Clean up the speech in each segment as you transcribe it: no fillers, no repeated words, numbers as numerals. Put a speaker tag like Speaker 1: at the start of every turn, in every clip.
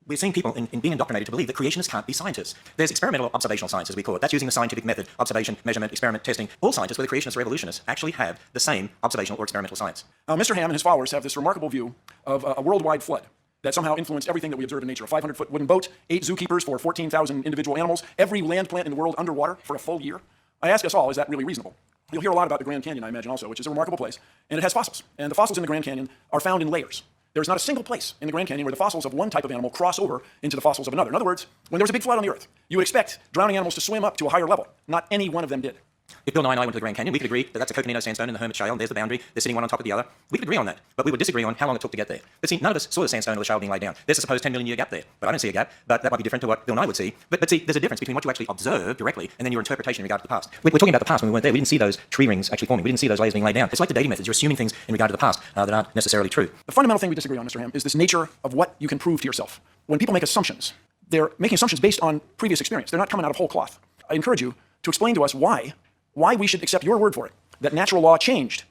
Speaker 1: we're seeing people in being indoctrinated to believe that creationists can't be scientists. There's experimental observational science, as we call it. That's using the scientific method, observation, measurement, experiment, testing. All scientists, whether creationists or evolutionists, actually have the same observational or experimental science.
Speaker 2: Mr. Ham and his followers have this remarkable view of a worldwide flood that somehow influenced everything that we observe in nature. A 500-foot wooden boat, 8 zookeepers for 14,000 individual animals, every land plant in the world underwater for a full year. I ask us all, is that really reasonable? You'll hear a lot about the Grand Canyon, I imagine, also, which is a remarkable place. And it has fossils. And the fossils in the Grand Canyon are found in layers. There's not a single place in the Grand Canyon where the fossils of one type of animal cross over into the fossils of another. In other words, when there was a big flood on the Earth, you would expect drowning animals to swim up to a higher level. Not any one of them did.
Speaker 1: If Bill Nye and I went to the Grand Canyon, we could agree that that's a Coconino sandstone in the Hermit Shale, and there's the boundary. They're sitting one on top of the other. We could agree on that, but we would disagree on how long it took to get there. But see, none of us saw the sandstone or the shale being laid down. There's a supposed 10 million year gap there, but I don't see a gap. But that might be different to what Bill Nye would see. But see, there's a difference between what you actually observe directly and then your interpretation in regard to the past. We're talking about the past when we weren't there. We didn't see those tree rings actually forming. We didn't see those layers being laid down. It's like the dating methods. You're assuming things in regard to the past that aren't necessarily true.
Speaker 2: The fundamental thing we disagree on, Mr. Ham, is this nature of what you can prove to yourself. When people make assumptions, they're making assumptions based on previous experience. They're not coming out of whole cloth. I encourage you to explain to us why we should accept your word for it, that natural law changed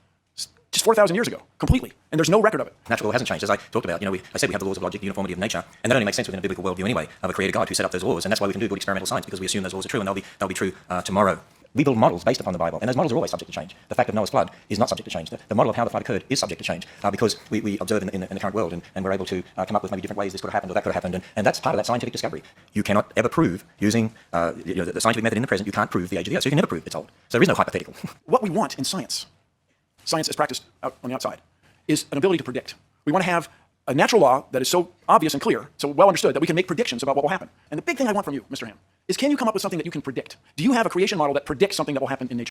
Speaker 2: just 4,000 years ago, completely, and there's no record of it.
Speaker 1: Natural law hasn't changed. As I talked about, I said we have the laws of logic, the uniformity of nature, and that only makes sense within a biblical worldview anyway, of a creator God who set up those laws, and that's why we can do good experimental science, because we assume those laws are true, and they'll be true tomorrow. We build models based upon the Bible, and those models are always subject to change. The fact of Noah's flood is not subject to change. The model of how the flood occurred is subject to change, because we observe in the current world, and we're able to come up with maybe different ways this could have happened or that could have happened, and that's part of that scientific discovery. You cannot ever prove, using the scientific method in the present, you can't prove the age of the Earth, so you can never prove it's old. So there is no hypothetical.
Speaker 2: What we want in science as practiced out on the outside, is an ability to predict. We want to have a natural law that is so obvious and clear, so well understood, that we can make predictions about what will happen. And the big thing I want from you, Mr. Ham, is can you come up with something that you can predict? Do you have a creation model that predicts something that will happen in nature?